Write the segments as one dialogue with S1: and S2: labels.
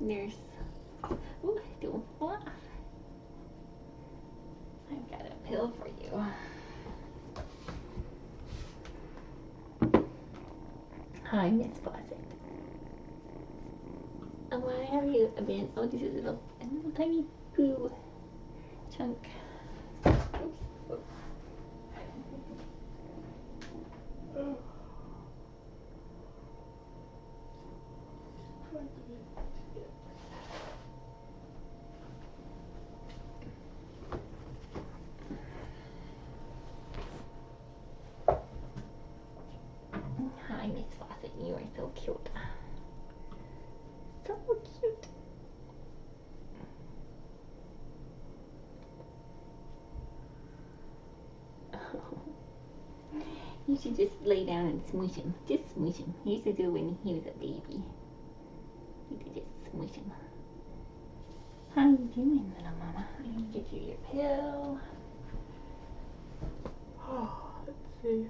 S1: Nurse. Ooh, don't fall off. I've got a pill for you. Hi, Miss Fawcett. Why have you been? Oh, this is a little tiny poo chunk. Oops. Oops. Hi, Miss Fawcett. You are so cute. So cute. You should just lay down and smoosh him. Just smoosh him. He used to do when he was a baby. You could just smoosh him. How you doing, little mama? I'm gonna get you your pill.
S2: Oh, let's see.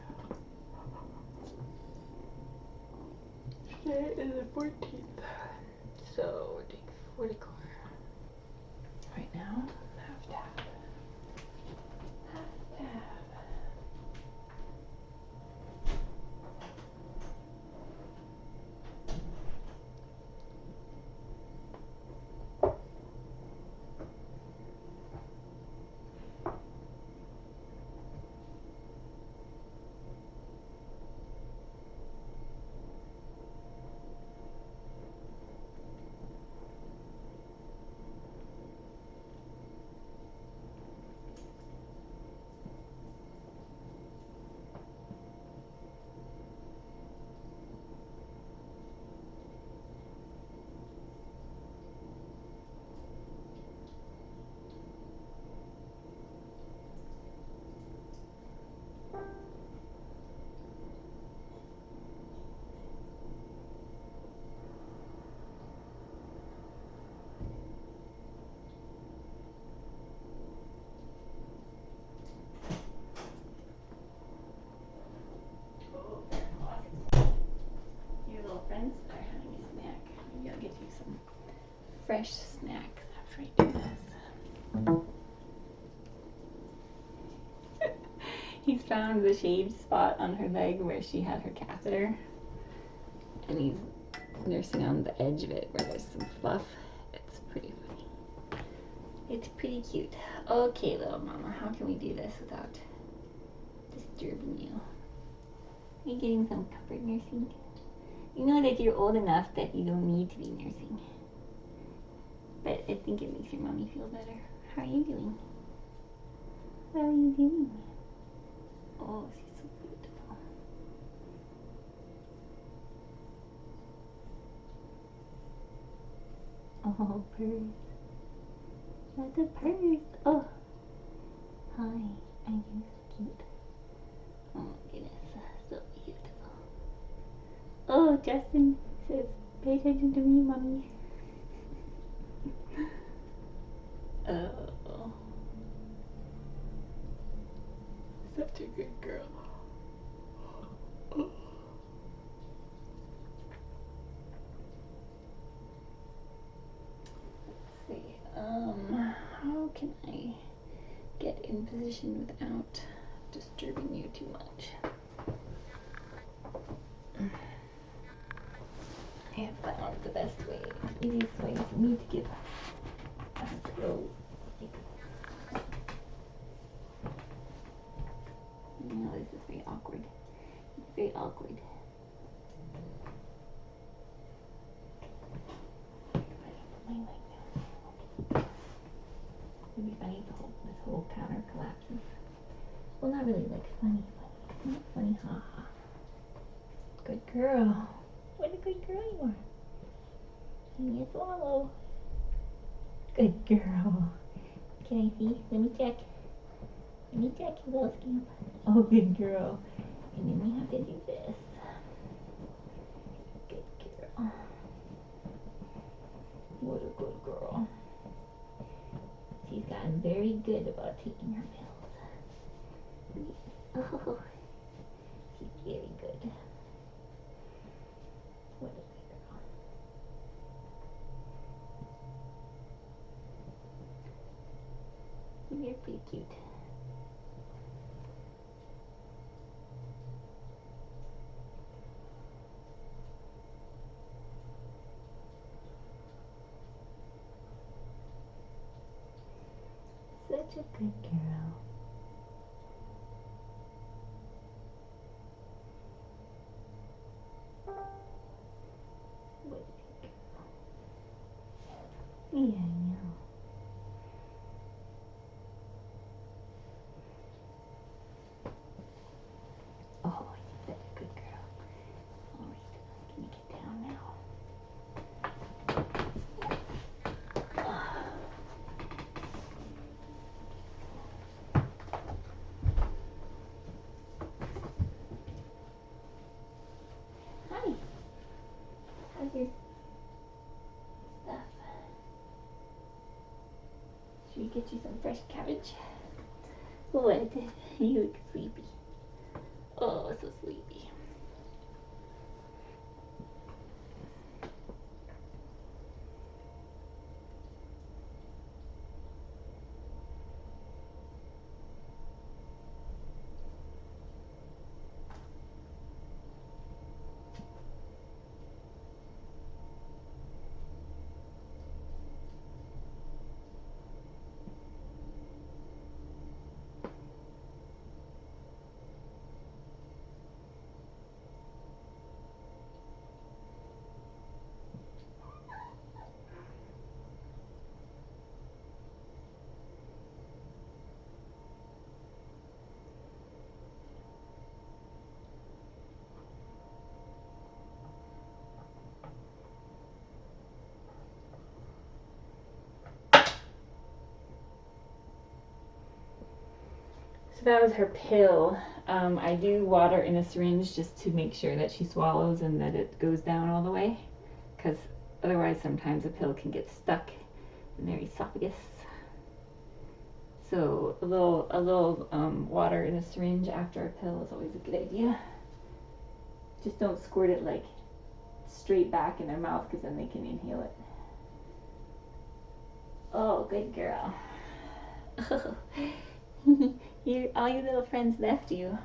S2: Today is the 14th. So we're taking 44. Right now, half tab. Half tab.
S1: Your little friends are having a snack. Maybe I'll get you some fresh snacks after I do this. He's found the shaved spot on her leg where she had her catheter. And he's nursing on the edge of it where there's some fluff. It's pretty funny. It's pretty cute. Okay, little mama, how can we do this without disturbing you? Are you getting some comfort nursing? You know that you're old enough that you don't need to be nursing. But I think it makes your mommy feel better. How are you doing? How are you doing? Oh, she's so beautiful. Oh, purse. That's a purse. Oh. Hi. Are you so cute? Oh my goodness. So beautiful. Oh, Justin says, pay attention to me, mommy. Oh.
S2: Such a good girl.
S1: Let's see. How can I get in position without disturbing you too much? I have found the best way, easiest way for me to give a slow. No, this is very awkward. It's very awkward. It'd be funny if this whole counter collapses. Well, not really like funny, but not funny, haha. Good girl. What a good girl you are. Give me a swallow. Good girl. Can I see? Let me check. Let me check, you little scamp. Oh, good girl. And then we have to do this. Good girl. What a good girl. She's gotten very good about taking her pills. Oh, she's very good. What a good girl. You're pretty cute. Such a good girl. What a good girl. Yeah, I know. Oh, you're such a good girl. Alright, can you get down now? Hi. How's your stuff? Should we get you some fresh cabbage? What? You look sleepy. Oh, so sleepy. So that was her pill. I do water in a syringe just to make sure that she swallows and that it goes down all the way, because otherwise sometimes a pill can get stuck in their esophagus. So a little water in a syringe after a pill is always a good idea. Just don't squirt it like straight back in their mouth, because then they can inhale it. Oh, good girl. All your little friends left you.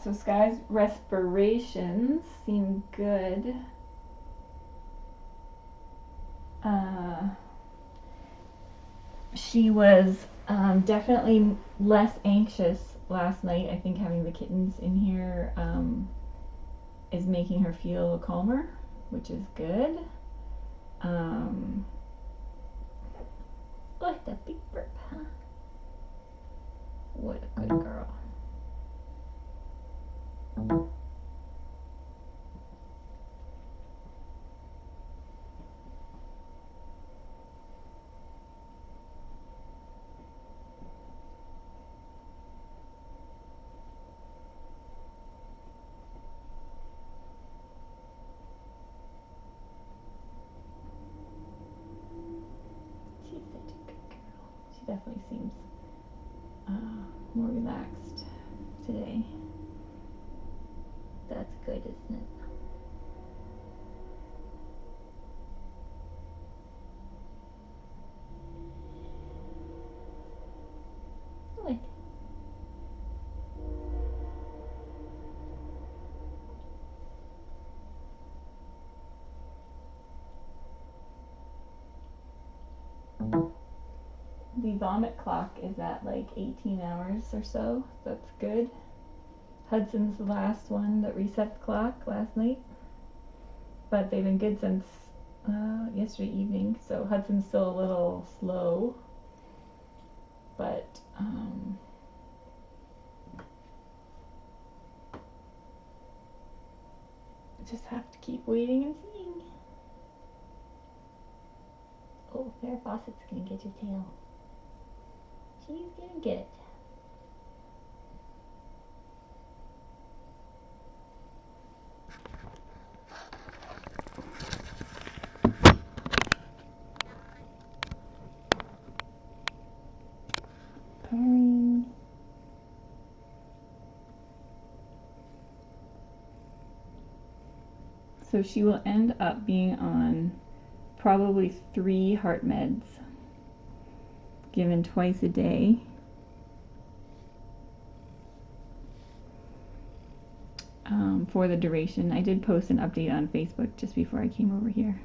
S1: So Skye's respirations seem good. She was definitely less anxious last night. I think having the kittens in here is making her feel calmer, which is good. What a big burp, huh? What a good girl. She's such a good girl. She definitely seems more relaxed today. That's good, isn't it? What? The vomit clock is at like 18 hours or so. That's good. Hudson's the last one that reset the clock last night. But they've been good since yesterday evening. So Hudson's still a little slow. But just have to keep waiting and seeing. Oh, Farrah Fawcett's gonna get your tail. She's gonna get it. Purring. So she will end up being on probably 3 heart meds, given twice a day. For the duration. I did post an update on Facebook just before I came over here,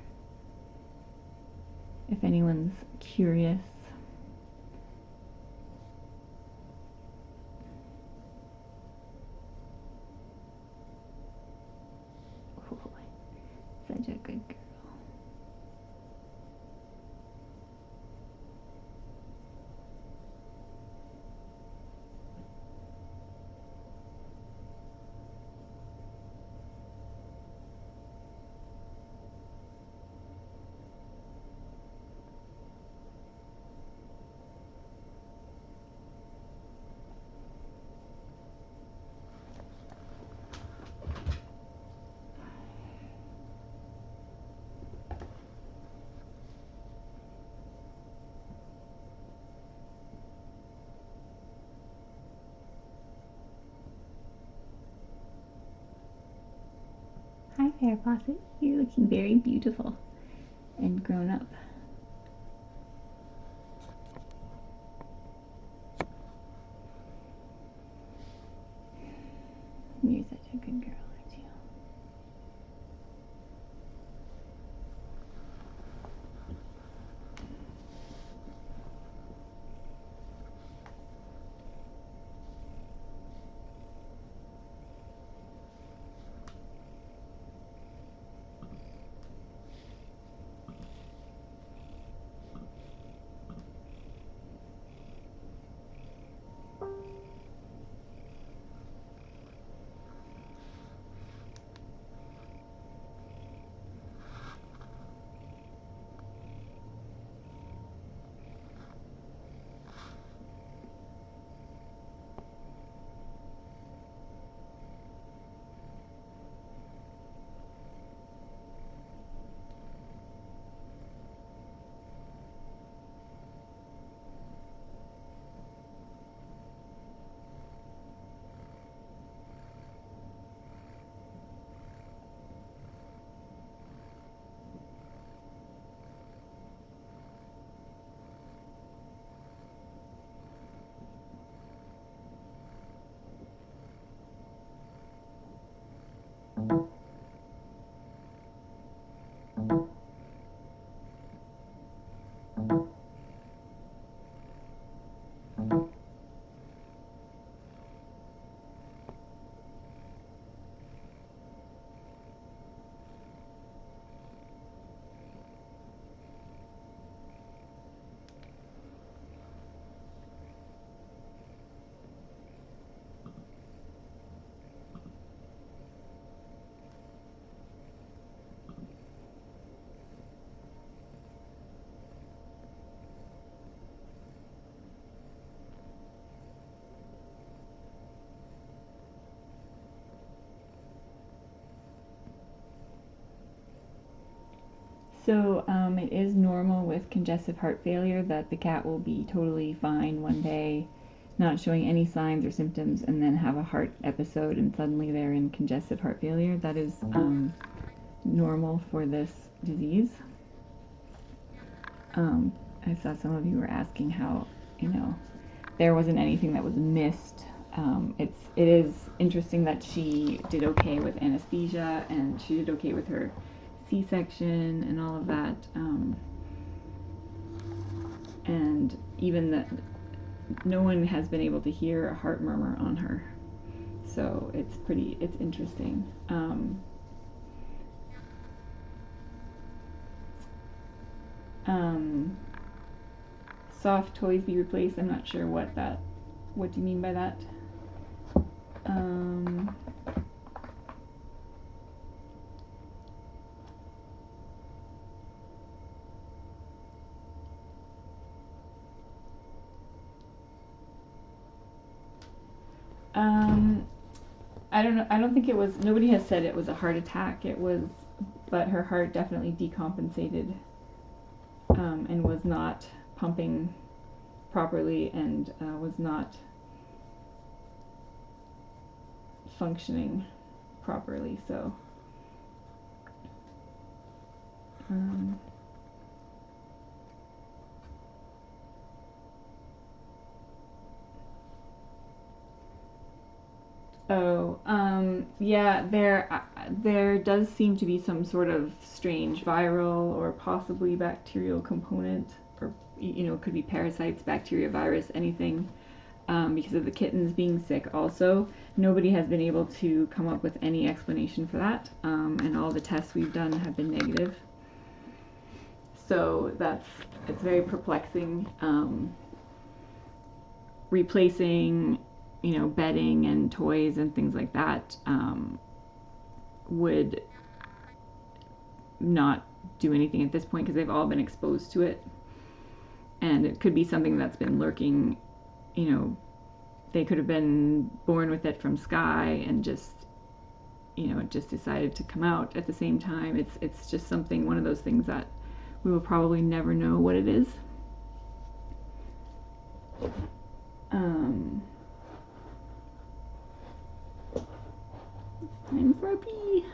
S1: if anyone's curious. Oh, such a good girl. Hi there, Fawcett. You're looking very beautiful and grown up. You're such a good girl, aren't you? So it is normal with congestive heart failure that the cat will be totally fine one day, not showing any signs or symptoms, and then have a heart episode and suddenly they're in congestive heart failure. That is normal for this disease. I saw some of you were asking how, there wasn't anything that was missed. It is interesting that she did okay with anesthesia and she did okay with her C-section and all of that, and even that no one has been able to hear a heart murmur on her, so it's interesting. Soft toys be replaced. I'm not sure what do you mean by that? I don't know. I don't think it was. Nobody has said it was a heart attack. It was, but her heart definitely decompensated, and was not pumping properly, and was not functioning properly. So Yeah, there does seem to be some sort of strange viral or possibly bacterial component, or it could be parasites, bacteria, virus, anything, because of the kittens being sick. Also, nobody has been able to come up with any explanation for that, and all the tests we've done have been negative. So it's very perplexing. Replacing bedding and toys and things like that would not do anything at this point because they've all been exposed to it. And it could be something that's been lurking, they could have been born with it from Skye and just, it just decided to come out at the same time. It's just something, one of those things that we will probably never know what it is. Time for a pee.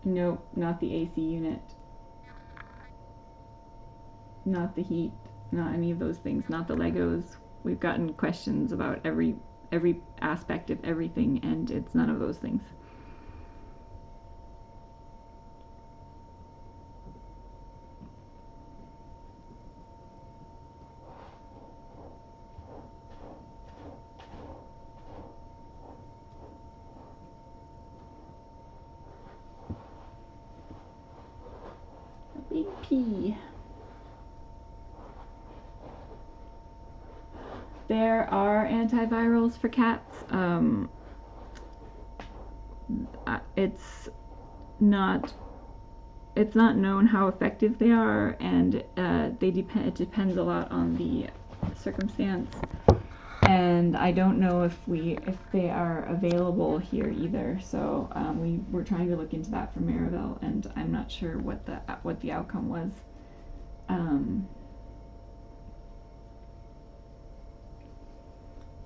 S1: Nope, not the AC unit. Not the heat, not any of those things, not the Legos. We've gotten questions about every aspect of everything, and it's none of those things. A big pee. There are antivirals for cats. It's not known how effective they are, and it depends a lot on the circumstance. And I don't know if they are available here either. So we're trying to look into that for Maribel, and I'm not sure what the outcome was.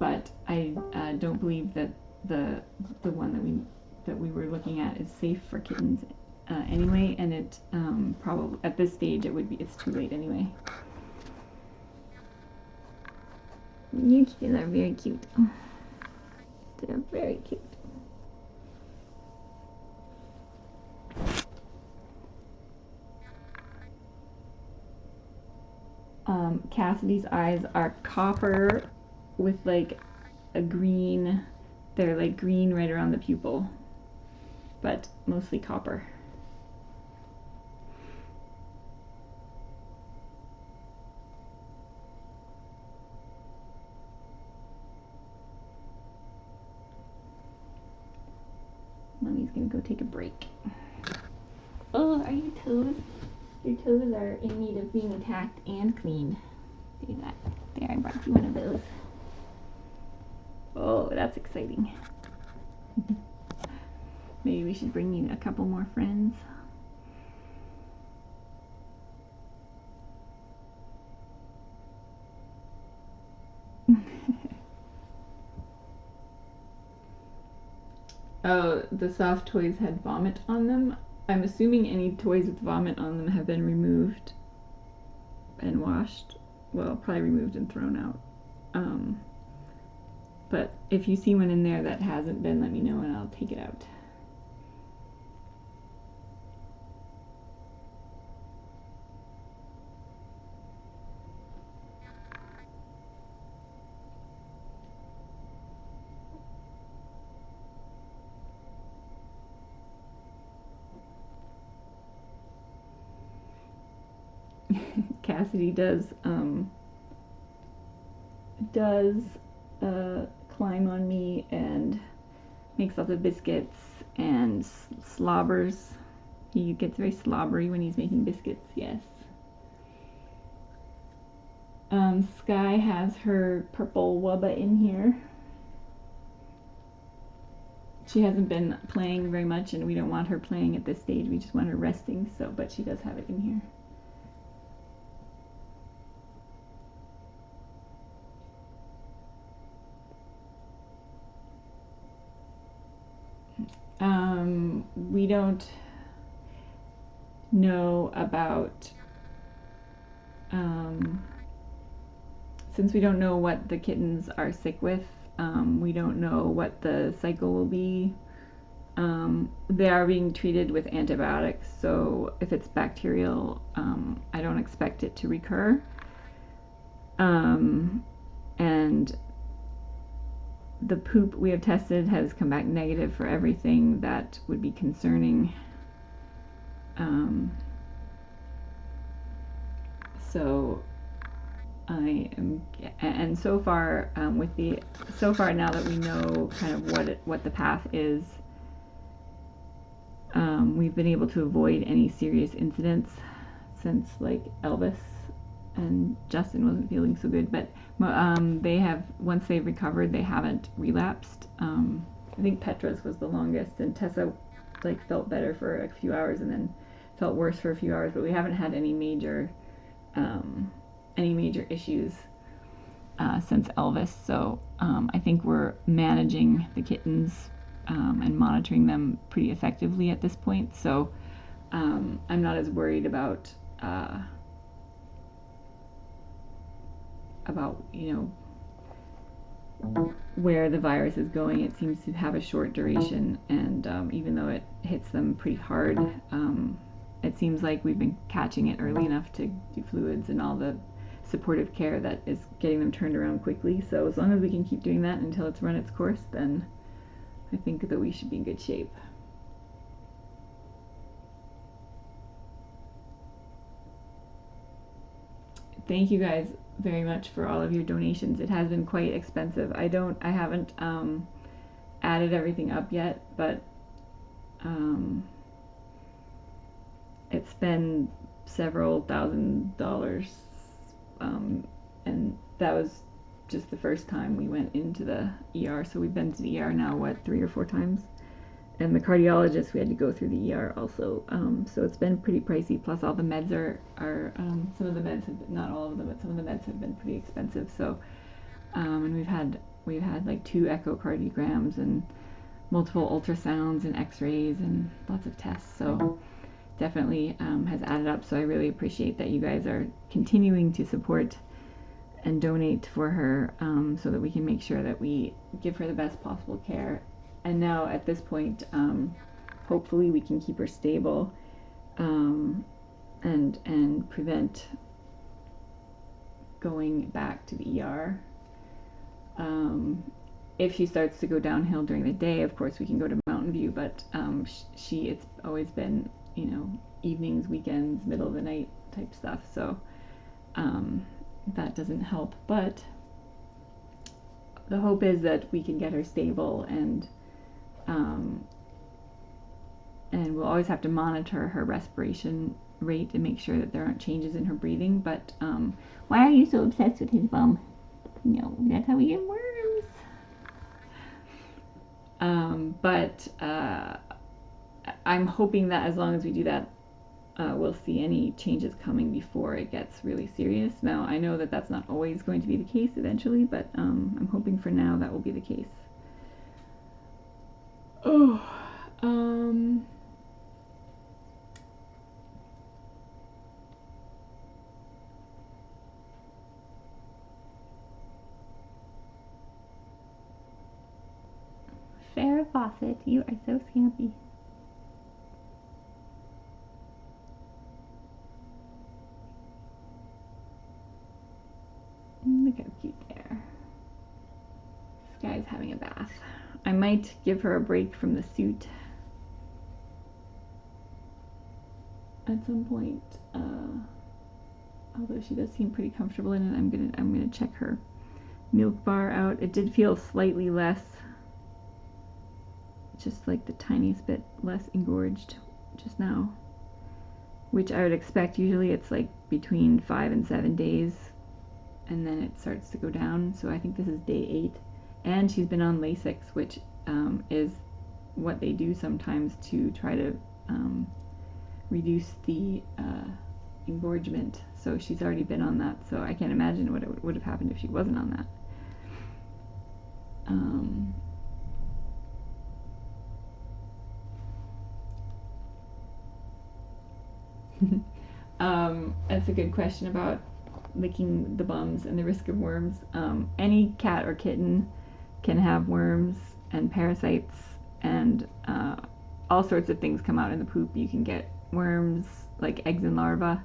S1: But I don't believe that the one that we were looking at is safe for kittens anyway, and it probably at this stage it's too late anyway. Your kittens are very cute. They're very cute. Cassidy's eyes are copper with like a green, they're like green right around the pupil, but mostly copper. Mommy's gonna go take a break. Oh, are your toes? Your toes are in need of being attacked and cleaned. See that? There, I brought you one of those. Oh, that's exciting. Maybe we should bring you a couple more friends. Oh, the soft toys had vomit on them. I'm assuming any toys with vomit on them have been removed and washed. Well, probably removed and thrown out. But if you see one in there that hasn't been, let me know and I'll take it out. Cassidy does climb on me and makes lots of biscuits and slobbers. He gets very slobbery when he's making biscuits, yes. Skye has her purple wubba in here. She hasn't been playing very much, and we don't want her playing at this stage. We just want her resting, but she does have it in here. We don't know about, since we don't know what the kittens are sick with, we don't know what the cycle will be. They are being treated with antibiotics, so if it's bacterial, I don't expect it to recur. And the poop we have tested has come back negative for everything that would be concerning. So I am, and so far now that we know kind of what the path is, we've been able to avoid any serious incidents since like Elvis and Justin wasn't feeling so good, but they have, once they've recovered, they haven't relapsed. I think Petra's was the longest, and Tessa like felt better for a few hours and then felt worse for a few hours, but we haven't had any major issues since Elvis. So I think we're managing the kittens and monitoring them pretty effectively at this point. So I'm not as worried about where the virus is going. It seems to have a short duration, and even though it hits them pretty hard, it seems like we've been catching it early enough to do fluids and all the supportive care that is getting them turned around quickly. So as long as we can keep doing that until it's run its course, then I think that we should be in good shape. Thank you guys very much for all of your donations. It has been quite expensive. I haven't added everything up yet, but it's been several $1,000s, and that was just the first time we went into the ER. So we've been to the ER now, 3 or 4 times, and the cardiologist, we had to go through the ER also. So it's been pretty pricey. Plus all the meds are some of the meds have been, not all of them, but some of the meds have been pretty expensive. So and we've had like 2 echocardiograms and multiple ultrasounds and X-rays and lots of tests. So definitely has added up. So I really appreciate that you guys are continuing to support and donate for her, so that we can make sure that we give her the best possible care. And now at this point, hopefully we can keep her stable, and prevent going back to the ER. If she starts to go downhill during the day, of course we can go to Mountain View, but it's always been, evenings, weekends, middle of the night type stuff, so that doesn't help. But the hope is that we can get her stable, and we'll always have to monitor her respiration rate and make sure that there aren't changes in her breathing. But why are you so obsessed with his bum? No, that's how we get worms. But I'm hoping that as long as we do that, we'll see any changes coming before it gets really serious. Now, I know that that's not always going to be the case eventually, but I'm hoping for now that will be the case. Oh, Farrah Fawcett, you are so scampy. Look how cute there. Skye's having a bath. I might give her a break from the suit at some point, although she does seem pretty comfortable in it. I'm gonna check her milk bar out. It did feel slightly less, just like the tiniest bit less engorged just now, which I would expect. Usually it's like between 5 and 7 days, and then it starts to go down. So I think this is day 8, and she's been on Lasix, which is what they do sometimes to try to reduce the engorgement. So she's already been on that, so I can't imagine what it would have happened if she wasn't on that. That's a good question about licking the bums and the risk of worms. Any cat or kitten can have worms and parasites, and all sorts of things come out in the poop. You can get worms, like eggs and larvae.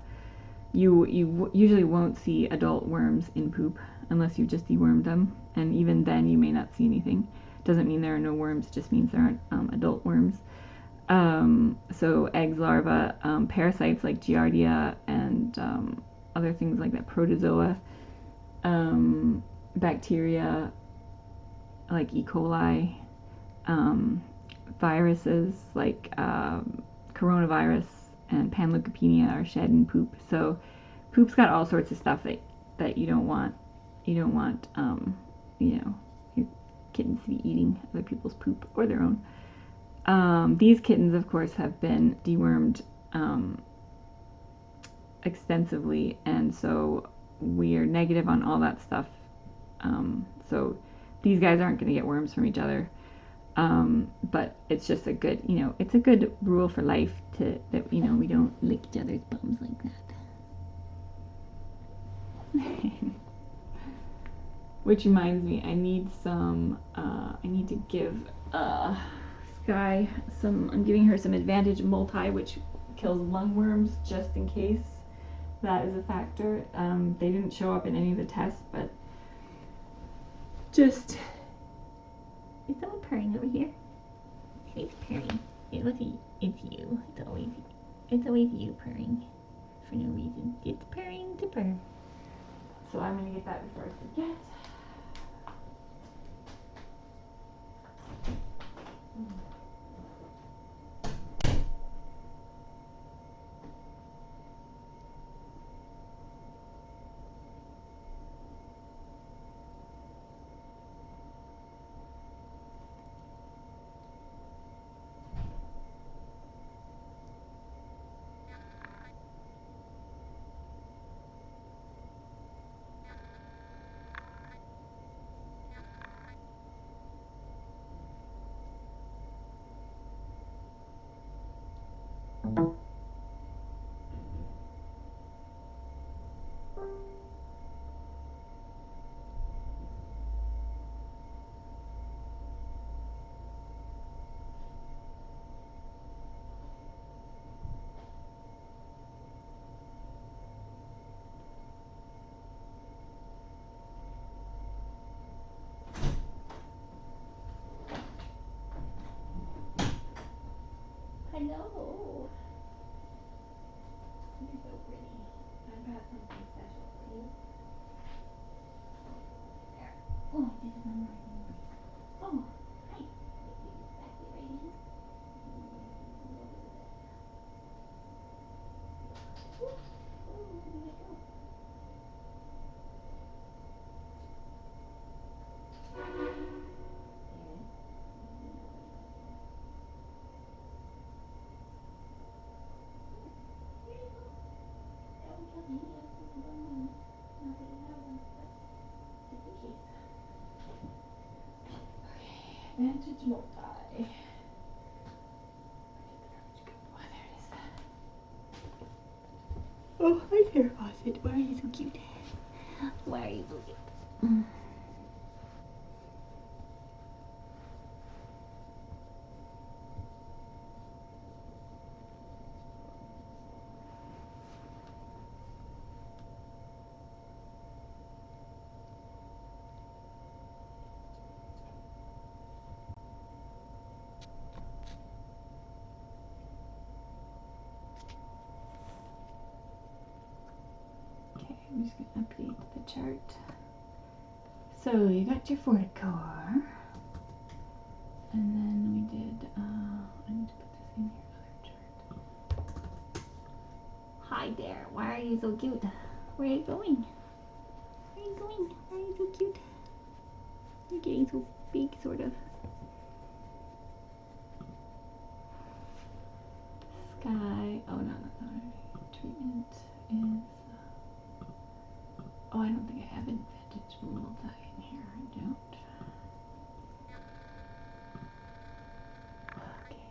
S1: You usually won't see adult worms in poop unless you just dewormed them, and even then you may not see anything. Doesn't mean there are no worms, just means there aren't adult worms. So eggs, larvae, parasites like Giardia, and other things like that, protozoa, bacteria like E. coli, viruses like coronavirus and panleukopenia are shed in poop. So poop's got all sorts of stuff that you don't want. You don't want, your kittens to be eating other people's poop or their own. These kittens, of course, have been dewormed extensively, and so we are negative on all that stuff. So these guys aren't going to get worms from each other. But it's just a good, it's a good rule for life that we don't lick each other's bums like that. Which reminds me, I need to give Skye I'm giving her some Advantage Multi, which kills lungworms, just in case that is a factor. They didn't show up in any of the tests, but just... Is someone purring over here? It's purring. It's you. It's always you purring. For no reason. It's purring to purr. So I'm gonna get that before I forget. Hello. You're so pretty. I've got something special for you. There. Oh, this is my marking. Oh, hi. Back it right in. Ooh, where did it go? There it is. Advantage Multi. Oh, there it is. Oh, hi there, Fawcett. Why are you so cute? Why are you so cute? Okay, I'm just going to update the chart. So you got your Fort core, and then we did, I need to put this in your other chart. Hi there, why are you so cute? Where are you going? Where are you going? Why are you so cute? You're getting so big, sort of. Skye, oh no, treatment is, oh, I don't think I have Advantage Multi in here, I don't. Okay,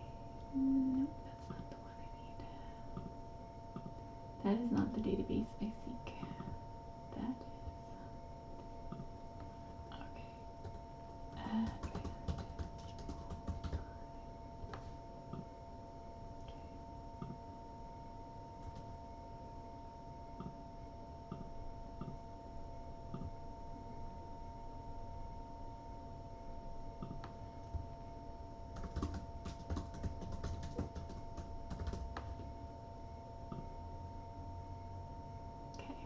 S1: nope, that's not the one I need. That is not the database I seek. That is. Okay. Okay.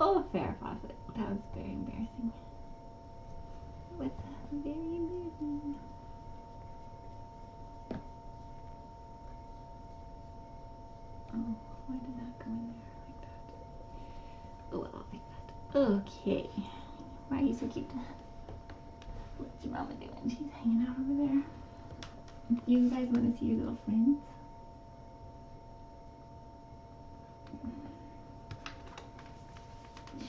S1: Oh, fair faucet. That was very embarrassing. Very embarrassing. Oh, why did that come in there like that? Oh, well, I'll fix that. Okay. Why are you so cute? What's your mama doing? She's hanging out over there. You guys want to see your little friends?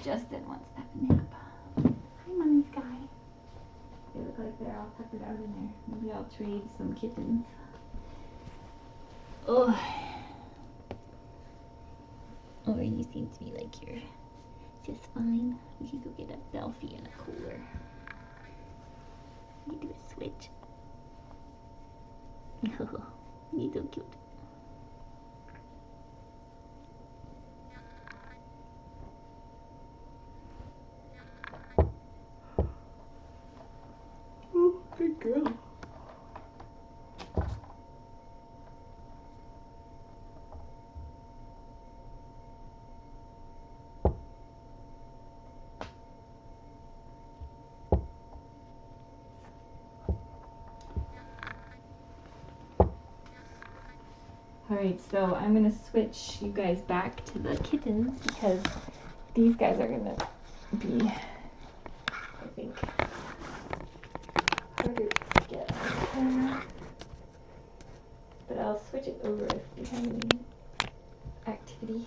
S1: Justin wants to have a nap. Hi, Mommy Skye. They look like they're all peppered out in there. Maybe I'll trade some kittens. Oh. Or you seem to be like you're just fine. We should go get a selfie and a cooler. You do a switch. Oh, you're so cute. Oh, good girl. Alright, so I'm gonna switch you guys back to the kittens because these guys are gonna be, I think, harder to get out. But I'll switch it over if we have any activity.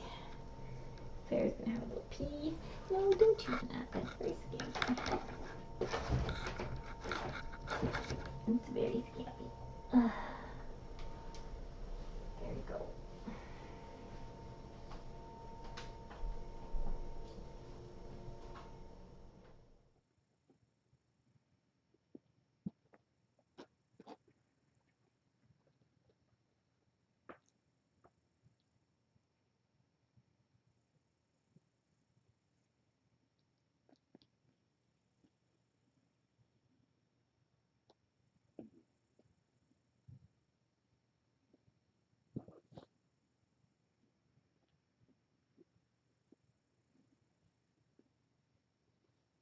S1: Sarah's gonna have a little pee. No, don't do that. That's very scary.